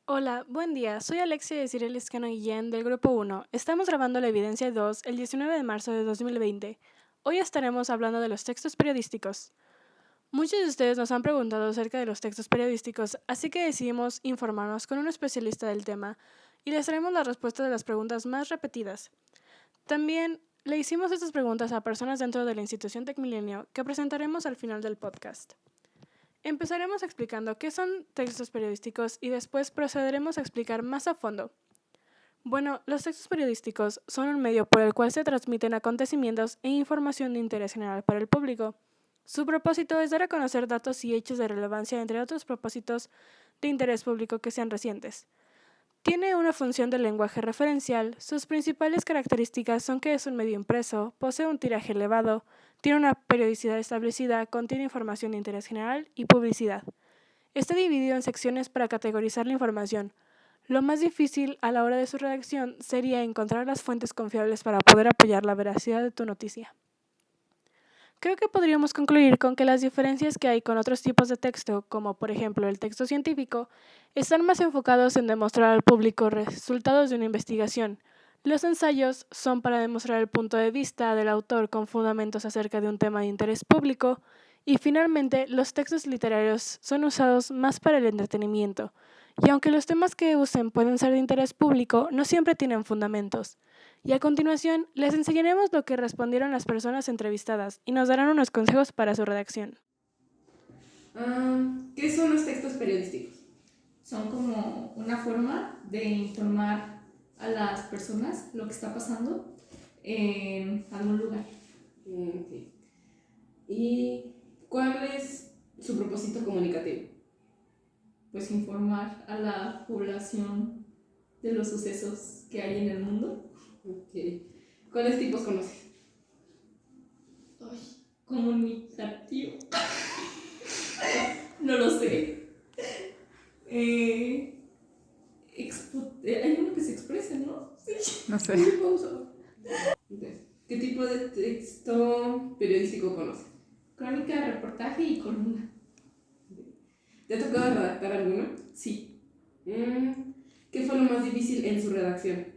Hola, buen día. Soy Alexia de Cyril Escano Guillén del Grupo 1. Estamos grabando la Evidencia 2 el 19 de marzo de 2020. Hoy estaremos hablando de los textos periodísticos. Muchos de ustedes nos han preguntado acerca de los textos periodísticos, así que decidimos informarnos con un especialista del tema y les traemos la respuesta de las preguntas más repetidas. También le hicimos estas preguntas a personas dentro de la institución TecMilenio que presentaremos al final del podcast. Empezaremos explicando qué son textos periodísticos y después procederemos a explicar más a fondo. Bueno, los textos periodísticos son un medio por el cual se transmiten acontecimientos e información de interés general para el público. Su propósito es dar a conocer datos y hechos de relevancia, entre otros propósitos de interés público que sean recientes. Tiene una función de lenguaje referencial. Sus principales características son que es un medio impreso, posee un tiraje elevado, tiene una periodicidad establecida, contiene información de interés general y publicidad. Está dividido en secciones para categorizar la información. Lo más difícil a la hora de su redacción sería encontrar las fuentes confiables para poder apoyar la veracidad de tu noticia. Creo que podríamos concluir con que las diferencias que hay con otros tipos de texto, como por ejemplo el texto científico, están más enfocados en demostrar al público resultados de una investigación. Los ensayos son para demostrar el punto de vista del autor con fundamentos acerca de un tema de interés público, y finalmente los textos literarios son usados más para el entretenimiento, y aunque los temas que usen pueden ser de interés público, no siempre tienen fundamentos. Y a continuación, les enseñaremos lo que respondieron las personas entrevistadas y nos darán unos consejos para su redacción. ¿Qué son los textos periodísticos? Son como una forma de informar a las personas lo que está pasando en algún lugar. Okay. ¿Y cuál es su propósito comunicativo? Pues informar a la población de los sucesos que hay en el mundo. Okay. ¿Cuáles tipos conoces? Comunicativo. No lo sé. Hay uno que se expresa, ¿no? Sí. No sé. Okay. ¿Qué tipo de texto periodístico conoces? Crónica, reportaje y columna. ¿Te ha tocado redactar alguno? Sí. ¿Qué fue lo más difícil en su redacción?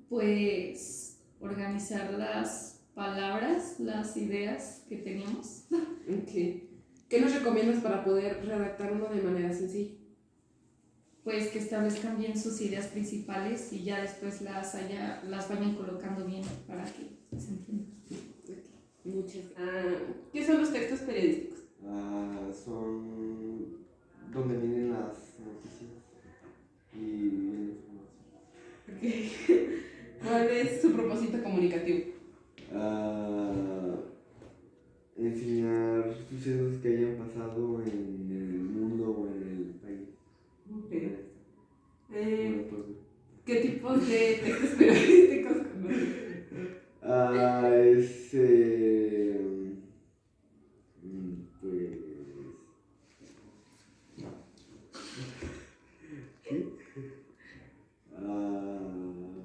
Pues organizar las palabras, las ideas que teníamos. Okay. ¿Qué nos recomiendas para poder redactar uno de manera sencilla? Pues que establezcan bien sus ideas principales y ya después las vayan colocando bien para que se entienda. Muchas. ¿Qué son los textos periodísticos? Son donde vienen las noticias y la información. Okay. ¿Cuál es su propósito comunicativo? Enseñar sucesos que hayan pasado en el mundo o en el país. Okay. Bueno, pues, ¿Qué tipos de textos periodísticos conoces? pues ¿qué?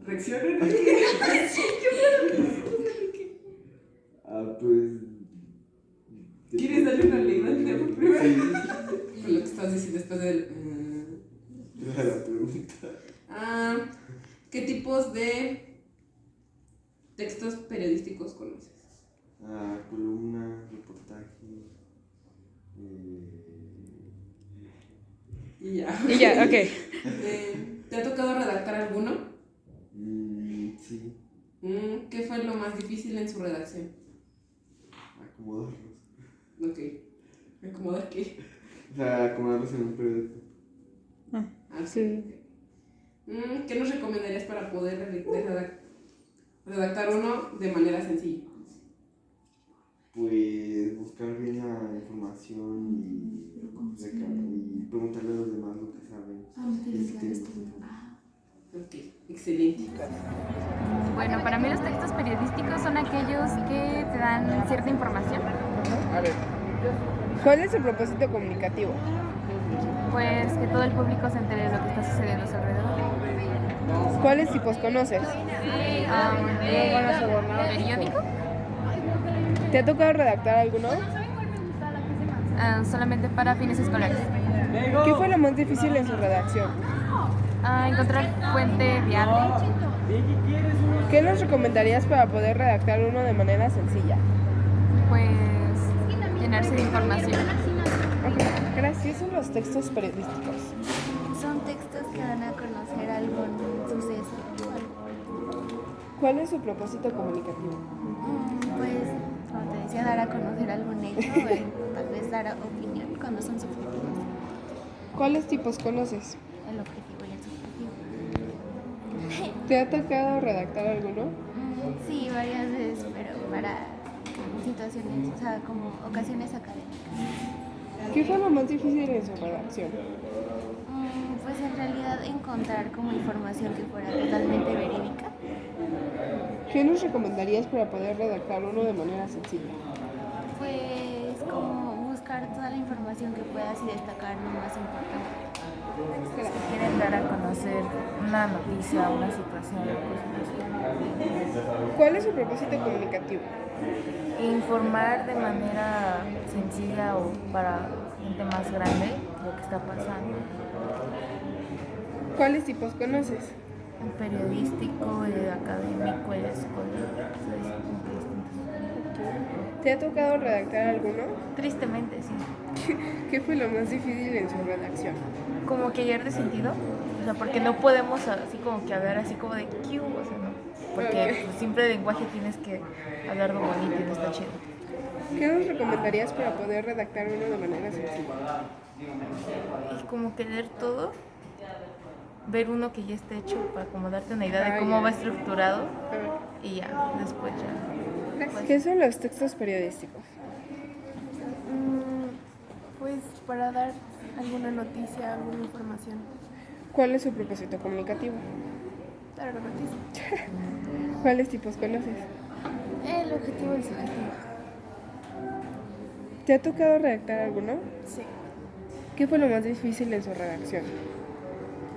¿Reaccionan? Pues ¿Quieres darle una leída al tema primero? Sí. Con lo que estás diciendo después del... La pregunta. ¿Qué tipos de textos periodísticos conoces? Columna, reportaje. Y ya. Y ya, ok. ¿Te ha tocado redactar alguno? Sí. ¿Qué fue lo más difícil en su redacción? Acomodarlos. Ok. ¿Acomodar qué? O sea, acomodarlos en un periódico. Sí. ¿Qué nos recomendarías para poder redactar uno de manera sencilla? Pues buscar bien la información y preguntarle a los demás lo que saben. Ok, excelente. Bueno, para mí los textos periodísticos son aquellos que te dan cierta información. ¿Cuál es su propósito comunicativo? Pues que todo el público se entere de lo que está sucediendo a su alrededor. ¿Cuáles tipos conoces? Periódico, ¿Te ha tocado redactar alguno? solamente para fines escolares. ¿Qué fue lo más difícil en su redacción? Encontrar fuente viable. ¿Qué nos recomendarías para poder redactar uno de manera sencilla? Pues llenarse de información. Ok, gracias. ¿Qué son los textos periodísticos? Son textos que dan a conocer algún suceso. ¿Cuál es su propósito comunicativo? Pues, como te decía, dar a conocer algún hecho, tal vez dar opinión cuando son subjetivos. ¿Cuáles tipos conoces? El objetivo y el subjetivo. ¿Te ha tocado redactar alguno? Sí, varias veces, pero para situaciones, o sea, como ocasiones académicas. ¿Qué fue lo más difícil en su redacción? Pues en realidad encontrar como información que fuera totalmente verídica. ¿Qué nos recomendarías para poder redactar uno de manera sencilla? Pues como buscar toda la información que puedas y destacar lo más importante. Quieren dar a conocer una noticia, una situación o cosas así. ¿Cuál es su propósito comunicativo? Informar de manera sencilla o para gente más grande lo que está pasando. ¿Cuáles tipos conoces? El periodístico, el académico, el escolar. ¿Te ha tocado redactar alguno? Tristemente, sí. ¿Qué fue lo más difícil en su redacción? Como que hallar de sentido, o sea, porque no podemos así como que hablar así como de Q, o sea, no. Porque pues, siempre lenguaje tienes que hablar de bonito y no está chido. ¿Qué nos recomendarías para poder redactar uno de manera sencilla? Y como que leer todo, ver uno que ya está hecho para como darte una idea de cómo va estructurado y ya, después ya. Gracias. ¿Qué son los textos periodísticos? Pues para dar alguna noticia, alguna información. ¿Cuál es su propósito comunicativo? Dar una noticia. ¿Cuáles tipos conoces? El objetivo y el subjetivo. ¿Te ha tocado redactar alguno? Sí. ¿Qué fue lo más difícil en su redacción?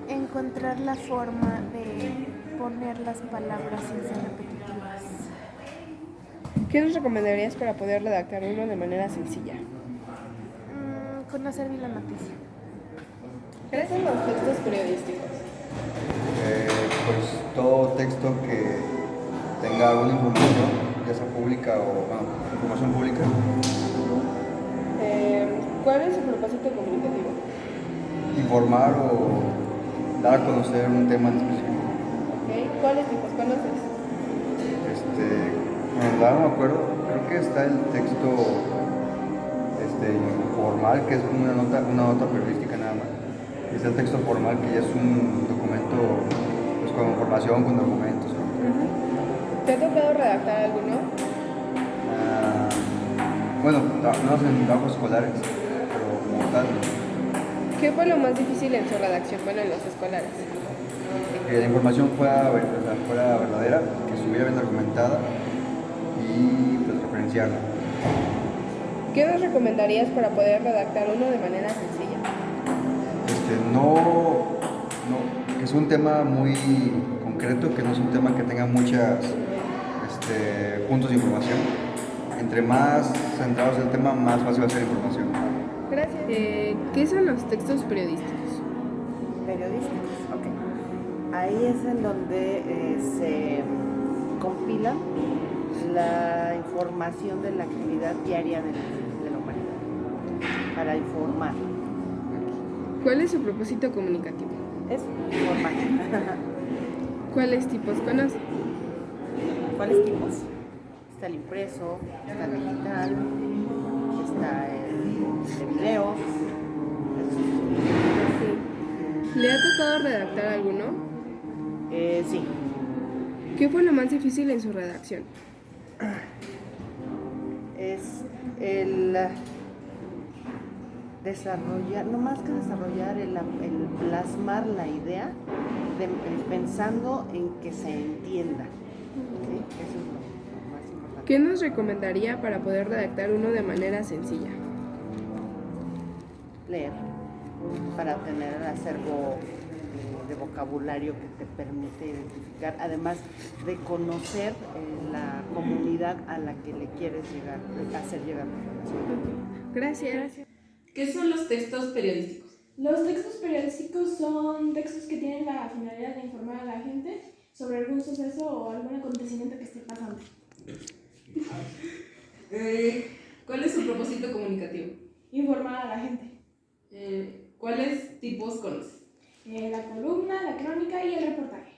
Encontrar la forma de poner las palabras sin ser repetitivas. ¿Qué nos recomendarías para poder redactar uno de manera sencilla? Conocer bien la noticia. ¿Qué son los textos periodísticos? Pues todo texto que tenga alguna información, ya sea pública o información pública. ¿Cuál es su propósito comunicativo? Informar o dar a conocer un tema en específico. Okay. ¿Cuáles tipos conoces? Bueno, no me acuerdo, creo que está el texto formal, que es como una nota periodística nada más. Y está el texto formal, que ya es un documento pues, con información, con documentos. ¿Te ha tocado redactar alguno? Bueno, no en trabajos escolares, pero como tal. ¿Qué fue lo más difícil en su redacción? Bueno, en los escolares. Que la información fuera verdadera, que estuviera bien documentada y pues referenciarla. ¿Qué nos recomendarías para poder redactar uno de manera sencilla? Que es un tema muy concreto, que no es un tema que tenga muchas puntos de información. Entre más centrados en el tema, más fácil va a ser la información. Gracias. ¿Qué son los textos periodísticos? Periodísticos, ok. Ahí es en donde se compilan la información de la actividad diaria de la humanidad, para informar. ¿Cuál es su propósito comunicativo? Es informar. ¿Cuáles tipos conoce? ¿Cuáles tipos? Está el impreso, está el digital, está el video. ¿Le ha tocado redactar alguno? Sí. ¿Qué fue lo más difícil en su redacción? Es el desarrollar, no más que desarrollar, el plasmar la idea pensando en que se entienda. ¿Sí? Eso es lo más importante. ¿Qué nos recomendaría para poder redactar uno de manera sencilla? Leer, para tener el acervo de vocabulario que te permite identificar, además de conocer la comunidad a la que le quieres hacer llegar la información. Gracias. ¿Qué son los textos periodísticos? Los textos periodísticos son textos que tienen la finalidad de informar a la gente sobre algún suceso o algún acontecimiento que esté pasando. ¿Cuál es su propósito comunicativo? Informar a la gente. ¿Cuáles tipos conoces? La columna, la crónica y el reportaje.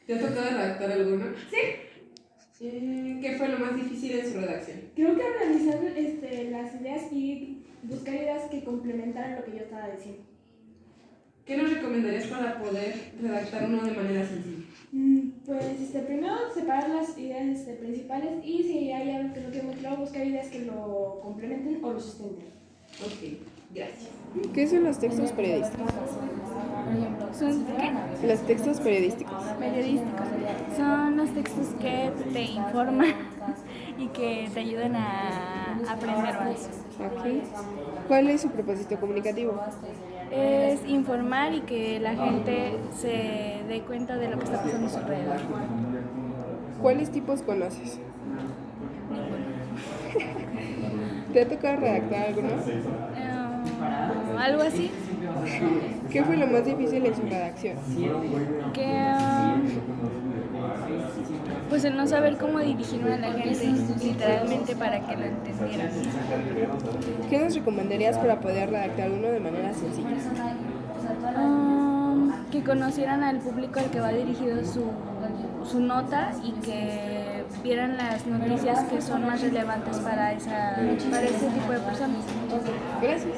¿Te ha tocado redactar alguna? Sí. ¿Qué fue lo más difícil en su redacción? Creo que organizar las ideas y buscar ideas que complementaran lo que yo estaba diciendo. ¿Qué nos recomendarías para poder redactar uno de manera sencilla? Pues primero separar las ideas principales y si hay algo que no quede muy claro, buscar ideas que lo complementen o lo sustenten. Ok, gracias. ¿Qué son los textos periodísticos? ¿Son qué? Los textos periodísticos. Periodísticos. Son los textos que te informan y que te ayudan a aprender más. Okay. ¿Cuál es su propósito comunicativo? Es informar y que la gente se dé cuenta de lo que está pasando a su alrededor. ¿Cuáles tipos conoces? ¿Te ha tocado redactar alguno? Algo así. ¿Qué fue lo más difícil en su redacción? Pues el no saber cómo dirigirme a la gente literalmente para que lo entendieran. ¿Qué nos recomendarías para poder redactar uno de manera sencilla? Que conocieran al público al que va dirigido su nota y que vieran las noticias que son más relevantes para ese tipo de personas. Gracias.